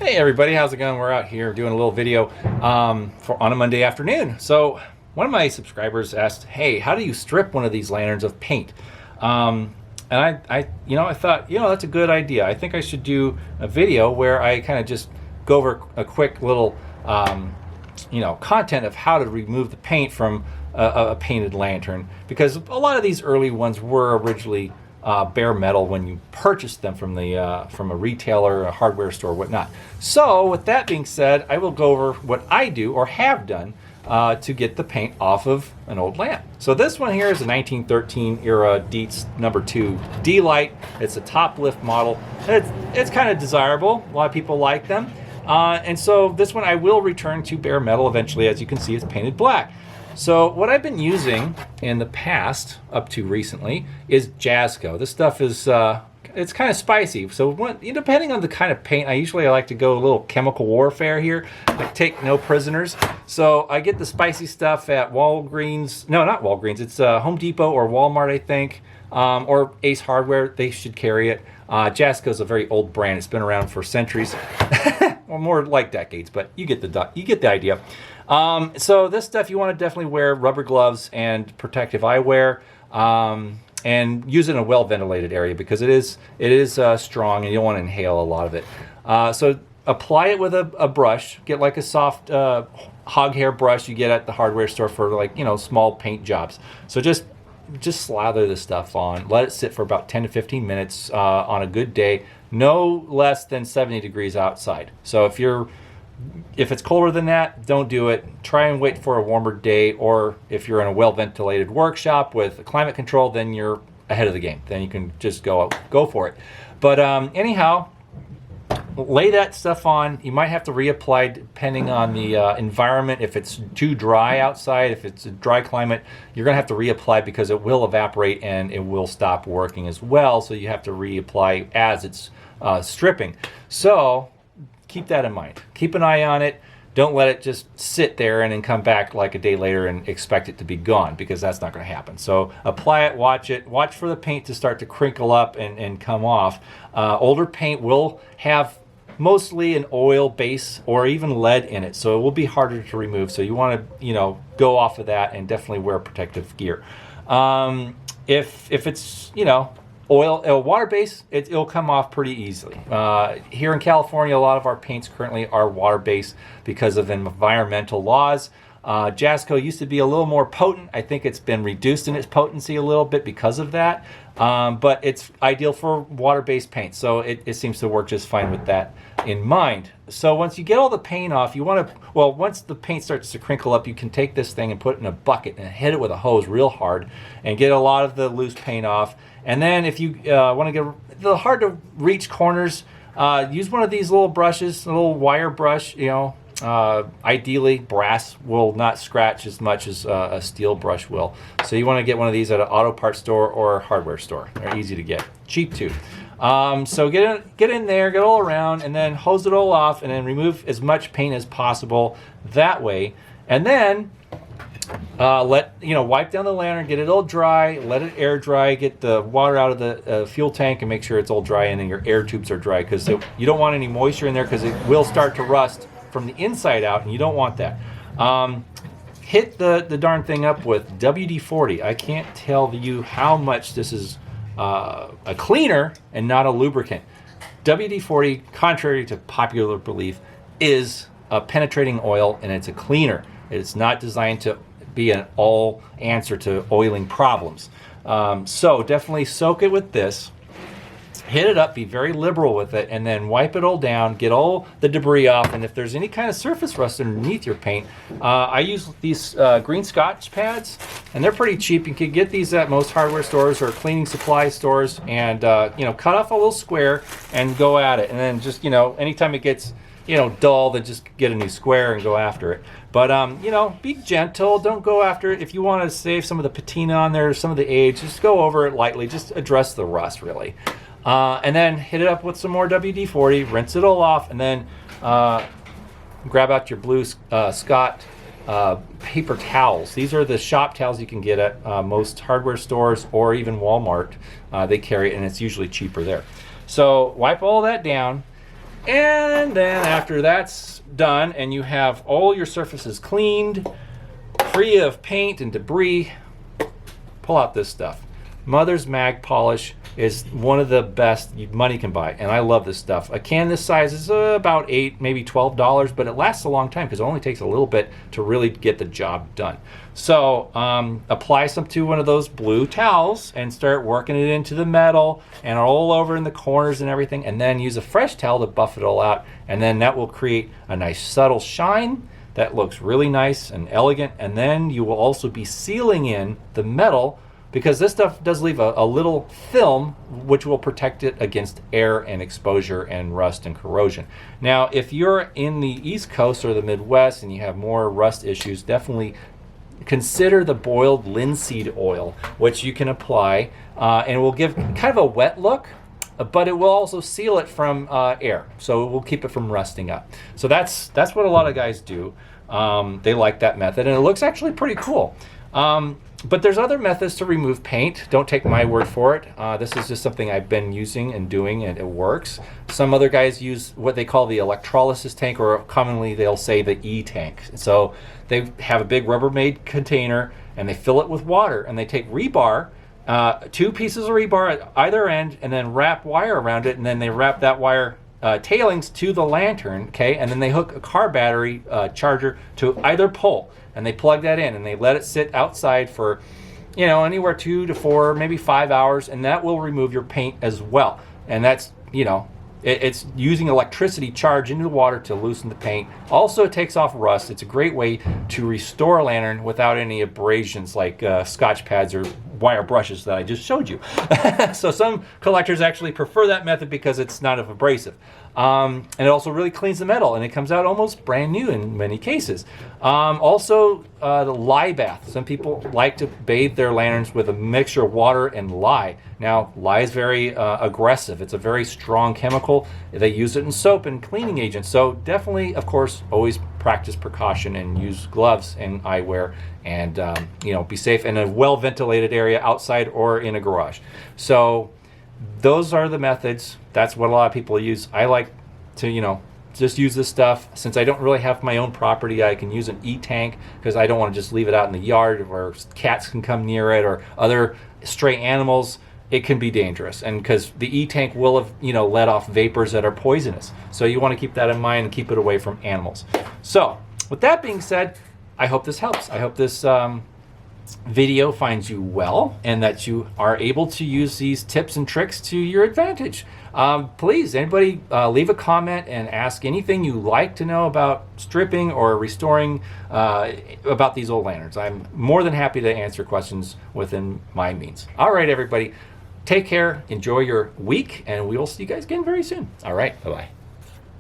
Hey everybody, how's it going? We're out here doing a little video on a Monday afternoon. So one of my subscribers asked, "Hey, how do you strip one of these lanterns of paint?" And I thought, that's a good idea. I think I should do a video where I kind of just go over a quick little, content of how to remove the paint from a painted lantern, because a lot of these early ones were originally bare metal when you purchased them from a retailer, a hardware store, whatnot. So with that being said, I will go over what I do or have done to get the paint off of an old lamp. So this one here is a 1913 era Dietz number 2 D-Light. It's a top lift model. It's kind of desirable. A lot of people like them. And so this one I will return to bare metal eventually. As you can see, it's painted black. So what I've been using in the past, up to recently, is Jazzco. This stuff is, it's kind of spicy. So depending on the kind of paint, I like to go a little chemical warfare here. I take no prisoners. So I get the spicy stuff at Walgreens. No, not Walgreens. It's Home Depot or Walmart, I think, or Ace Hardware. They should carry it. Jazzco is a very old brand. It's been around for centuries, or more like decades, but you get the idea. So this stuff, you want to definitely wear rubber gloves and protective eyewear, and use it in a well ventilated area, because it is strong and you don't want to inhale a lot of it. So apply it with a brush. Get like a soft hog hair brush you get at the hardware store for small paint jobs. So just slather this stuff on. Let it sit for about 10 to 15 minutes on a good day. No less than 70 degrees outside. So if it's colder than that, don't do it. Try and wait for a warmer day, or if you're in a well-ventilated workshop with climate control, then you're ahead of the game. Then you can just go for it. But anyhow, lay that stuff on. You might have to reapply depending on the environment. If it's too dry outside, if it's a dry climate, you're going to have to reapply, because it will evaporate and it will stop working as well. So you have to reapply as it's stripping. So keep that in mind. Keep an eye on it. Don't let it just sit there and then come back like a day later and expect it to be gone, because that's not going to happen. So apply it, watch for the paint to start to crinkle up and come off. Older paint will have mostly an oil base or even lead in it, so it will be harder to remove. So you want to go off of that and definitely wear protective gear. If it's oil, water base, it'll come off pretty easily. Here in California, a lot of our paints currently are water based because of environmental laws. Jazzco used to be a little more potent. I think it's been reduced in its potency a little bit because of that. But it's ideal for water-based paint, so it seems to work just fine with that in mind. So once you get all the paint off, once the paint starts to crinkle up, you can take this thing and put it in a bucket and hit it with a hose real hard and get a lot of the loose paint off. And then if you want to get the hard to reach corners, use one of these little brushes, a little wire brush. Ideally brass will not scratch as much as a steel brush will. So you want to get one of these at an auto parts store or hardware store. They're easy to get, cheap too. So get in there, get all around, and then hose it all off, and then remove as much paint as possible that way. And then wipe down the lantern, get it all dry, let it air dry, get the water out of the fuel tank, and make sure it's all dry and then your air tubes are dry, because you don't want any moisture in there, because it will start to rust from the inside out, and you don't want that. Hit the darn thing up with WD-40. I can't tell you how much this is a cleaner and not a lubricant. WD-40, contrary to popular belief, is a penetrating oil, and it's a cleaner. It's not designed to be an all answer to oiling problems. So definitely soak it with this. Hit it up, be very liberal with it, and then wipe it all down, get all the debris off. And if there's any kind of surface rust underneath your paint, I use these green Scotch pads, and they're pretty cheap. You can get these at most hardware stores or cleaning supply stores, and cut off a little square and go at it. And then just anytime it gets dull, then just get a new square and go after it. But be gentle. Don't go after it. If you want to save some of the patina on there, some of the age, just go over it lightly. Just address the rust, really. And then hit it up with some more WD-40, rinse it all off, and then grab out your blue Scott paper towels. These are the shop towels you can get at most hardware stores or even Walmart. They carry it, and it's usually cheaper there. So wipe all that down. And then after that's done and you have all your surfaces cleaned, free of paint and debris, pull out this stuff. Mother's Mag Polish is one of the best money can buy, and I love this stuff. A can this size is about $8, maybe $12, but it lasts a long time because it only takes a little bit to really get the job done. So apply some to one of those blue towels and start working it into the metal and all over in the corners and everything, and then use a fresh towel to buff it all out, and then that will create a nice subtle shine that looks really nice and elegant. And then you will also be sealing in the metal, because this stuff does leave a little film which will protect it against air and exposure and rust and corrosion. Now, if you're in the East Coast or the Midwest and you have more rust issues, definitely consider the boiled linseed oil, which you can apply, and it will give kind of a wet look, but it will also seal it from air, so it will keep it from rusting up. So that's what a lot of guys do. They like that method, and it looks actually pretty cool. But there's other methods to remove paint. Don't take my word for it. This is just something I've been using and doing, and it works. Some other guys use what they call the electrolysis tank, or commonly they'll say the E-tank. So they have a big Rubbermaid container, and they fill it with water, and they take rebar, 2 pieces of rebar at either end, and then wrap wire around it, and then they wrap that wire tailings to the lantern, okay, and then they hook a car battery charger to either pole, and they plug that in, and they let it sit outside for, you know, anywhere 2 to 4, maybe 5 hours, and that will remove your paint as well. And that's, you know, it's using electricity charge into the water to loosen the paint. Also, it takes off rust. It's a great way to restore a lantern without any abrasions like Scotch pads or wire brushes that I just showed you. So some collectors actually prefer that method because it's not as abrasive. And it also really cleans the metal, and it comes out almost brand new in many cases. Also, the lye bath. Some people like to bathe their lanterns with a mixture of water and lye. Now, lye is very aggressive. It's a very strong chemical. They use it in soap and cleaning agents. So definitely, of course, always practice precaution and use gloves and eyewear, and you know, be safe in a well-ventilated area outside or in a garage. So those are the methods. That's what a lot of people use. I like to, you know, just use this stuff. Since I don't really have my own property, I can use an E-tank because I don't want to just leave it out in the yard where cats can come near it or other stray animals. It can be dangerous, and because the E-tank will have, you know, let off vapors that are poisonous. So you want to keep that in mind and keep it away from animals. So with that being said, I hope this helps. I hope this video finds you well, and that you are able to use these tips and tricks to your advantage. Please, anybody, leave a comment and ask anything you like to know about stripping or restoring about these old lanterns. I'm more than happy to answer questions within my means. All right, everybody, take care, enjoy your week, and we will see you guys again very soon. All right, bye-bye.